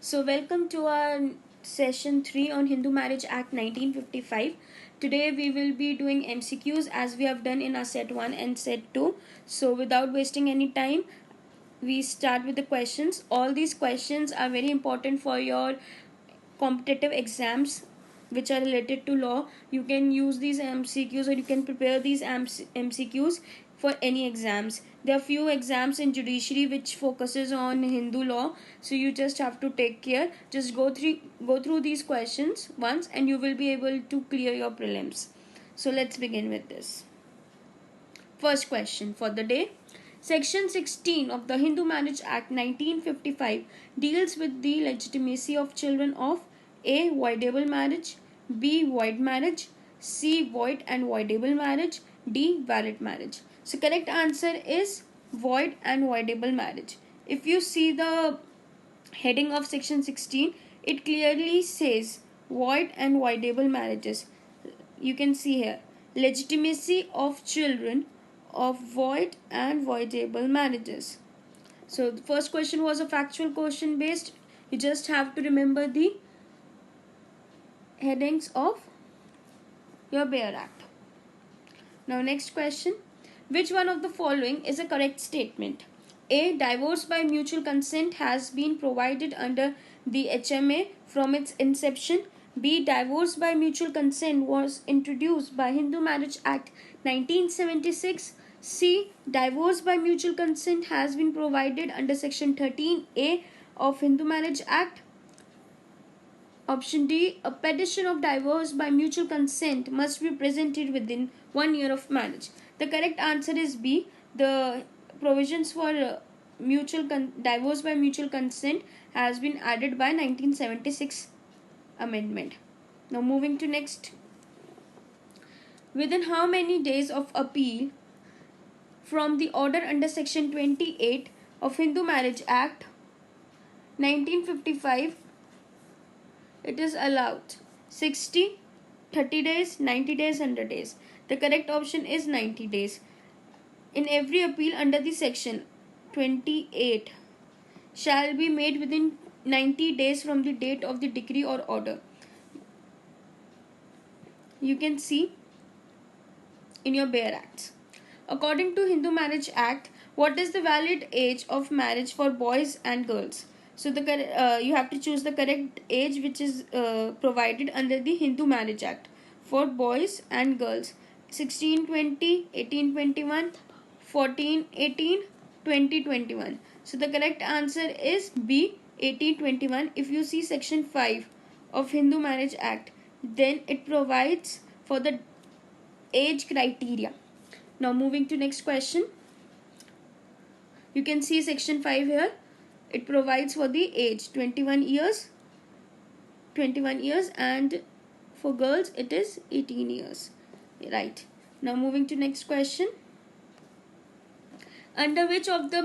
So, welcome to our session 3 on Hindu Marriage Act 1955. Today, we will be doing MCQs as we have done in our set 1 and set 2. So, without wasting any time, we start with the questions. All these questions are very important for your competitive exams which are related to law. You can use these MCQs or you can prepare these MCQs for any exams. There are few exams in judiciary which focuses on Hindu law, so you just have to take care. Just go through these questions once and you will be able to clear your prelims. So let's begin with this. First question for the day. Section 16 of the Hindu Marriage Act 1955 deals with the legitimacy of children of A. Voidable marriage, B. Void marriage, C. Void and voidable marriage, D. Valid marriage. So correct answer is void and voidable marriage. If you see the heading of section 16, it clearly says void and voidable marriages. You can see here legitimacy of children of void and voidable marriages. So the first question was a factual question based. You just have to remember the headings of your Baer Act. Now next question. Which one of the following is a correct statement? A. Divorce by mutual consent has been provided under the HMA from its inception. B. Divorce by mutual consent was introduced by Hindu Marriage Act 1976. C. Divorce by mutual consent has been provided under Section 13A of Hindu Marriage Act. Option D. A petition of divorce by mutual consent must be presented within 1 year of marriage. The correct answer is B. The provisions for divorce by mutual consent has been added by 1976 amendment. Now moving to next. Within how many days of appeal from the order under Section 28 of Hindu Marriage Act 1955 it is allowed? 60, 30 days, 90 days, 100 days. The correct option is 90 days. In every appeal under the section 28 shall be made within 90 days from the date of the decree or order. You can see in your Baer Acts. According to Hindu Marriage Act, what is the valid age of marriage for boys and girls? So you have to choose the correct age which is provided under the Hindu Marriage Act for boys and girls. 1620, 1821, 1418, 2021. So the correct answer is B, 1821. If you see section 5 of Hindu Marriage Act, then it provides for the age criteria. Now moving to next question. You can see section 5 here. It provides for the age 21 years and for girls it is 18 years. Right. Now moving to next question. Under which of the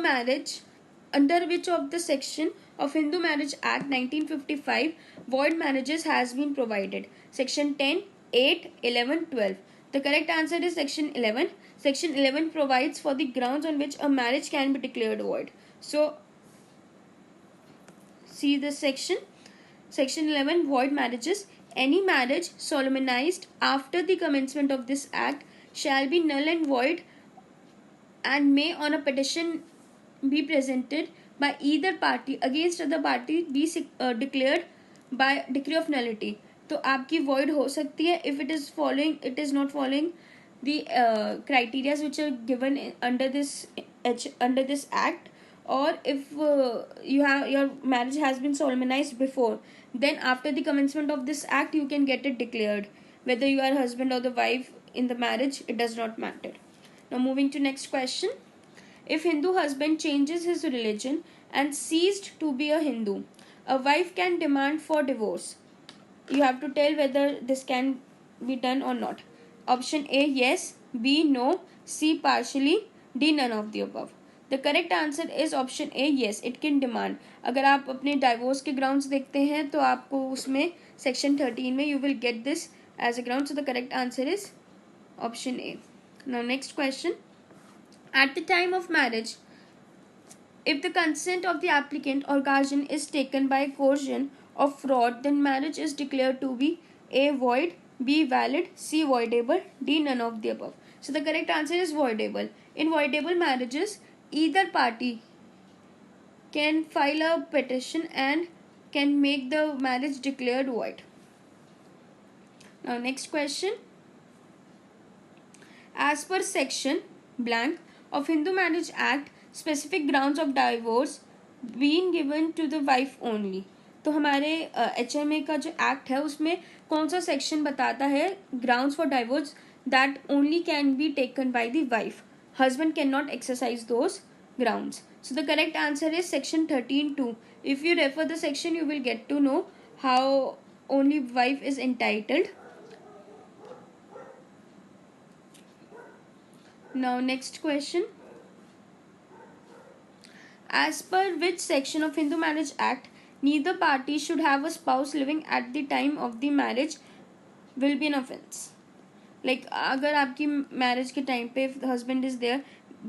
section of Hindu Marriage Act 1955 void marriages has been provided? Section 10, 8, 11, 12. The correct answer is section 11. Section 11 provides for the grounds on which a marriage can be declared void. So see this section. Section 11, void marriages. Any marriage solemnized after the commencement of this act shall be null and void and may on a petition be presented by either party against other party be declared by decree of nullity. तो आपकी void हो सकती है if it is not following the criteria which are given under this act, or if your marriage has been solemnized before, then after the commencement of this act you can get it declared. Whether you are husband or the wife in the marriage, it does not matter. Now moving to next question. If Hindu husband changes his religion and ceased to be a Hindu, a wife can demand for divorce. You have to tell whether this can be done or not. Option A, yes. B, no. C, partially. D, none of the above. The correct answer is option A, yes. It can demand. अगर आप अपने divorce के grounds देखते हैं तो आपको उसमें section 13 में you will get this as a ground. So the correct answer is option A. Now next question. At the time of marriage, If the consent of the applicant or guardian is taken by coercion or fraud, then marriage is declared to be A. void, B. valid, C. voidable, D. none of the above. So the correct answer is voidable. In voidable marriages, either party can file a petition and can make the marriage declared void. Now next question. As per section blank of Hindu Marriage Act, specific grounds of divorce being given to the wife only. तो हमारे HMA का जो act है उसमें कौन सा section बताता है grounds for divorce that only can be taken by the wife. Husband cannot exercise those grounds. So the correct answer is section 13(2). If you refer the section, you will get to know how only wife is entitled. Now next question. As per which section of Hindu Marriage Act neither party should have a spouse living at the time of the marriage will be an offense? Like अगर आपकी marriage के time पे husband is there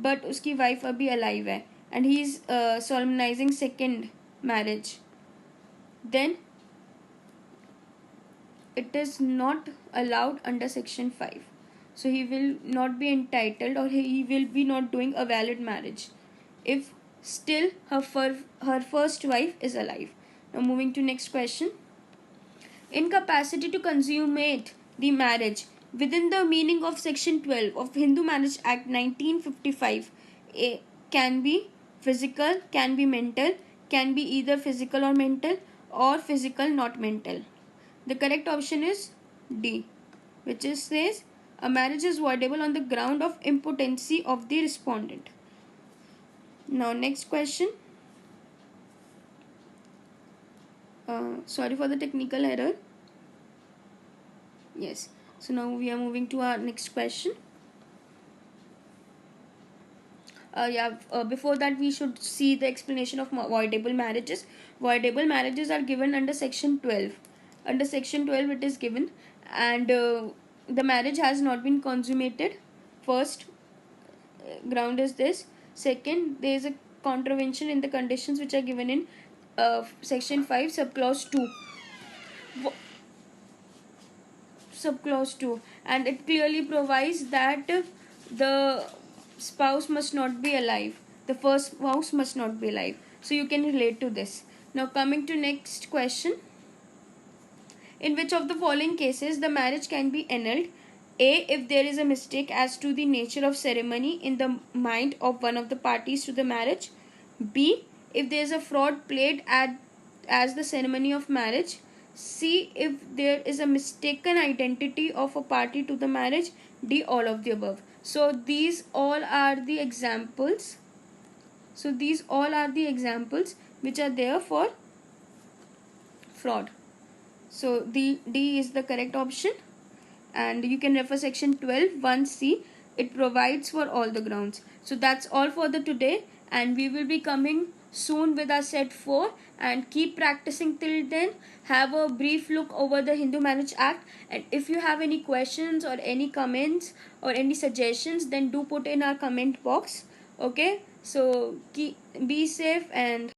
but उसकी wife अभी alive है and he is solemnising second marriage, then it is not allowed under section 5. So he will not be entitled or he will be not doing a valid marriage if still her first wife is alive. Now moving to next question. Incapacity to consummate the marriage within the meaning of section 12 of Hindu Marriage Act 1955 can be physical, can be mental, can be either physical or mental, or physical not mental. The correct option is D, which is says a marriage is voidable on the ground of impotency of the respondent. Now next question. Sorry for the technical error. Yes. So now we are moving to our next question. Before that we should see the explanation of voidable marriages. Voidable marriages are given under section 12. Under section 12 it is given, and the marriage has not been consummated. First ground is this. Second, there is a contravention in the conditions which are given in section 5 subclause 2. Subclause 2, and it clearly provides that the spouse must not be alive, the first spouse must not be alive. So you can relate to this. Now coming to next question. In which of the following cases the marriage can be annulled? A. If there is a mistake as to the nature of ceremony in the mind of one of the parties to the marriage. B. If there is a fraud played as the ceremony of marriage. C. If there is a mistaken identity of a party to the marriage. D. All of the above. So these all are the examples. Which are there for fraud. So the D is the correct option, and you can refer section 12(1)(c). It provides for all the grounds. So that's all for the today, and we will be coming soon with our set 4, and keep practicing till then. Have a brief look over the Hindu Marriage Act, and if you have any questions or any comments or any suggestions, then do put in our comment box. Okay, so be safe and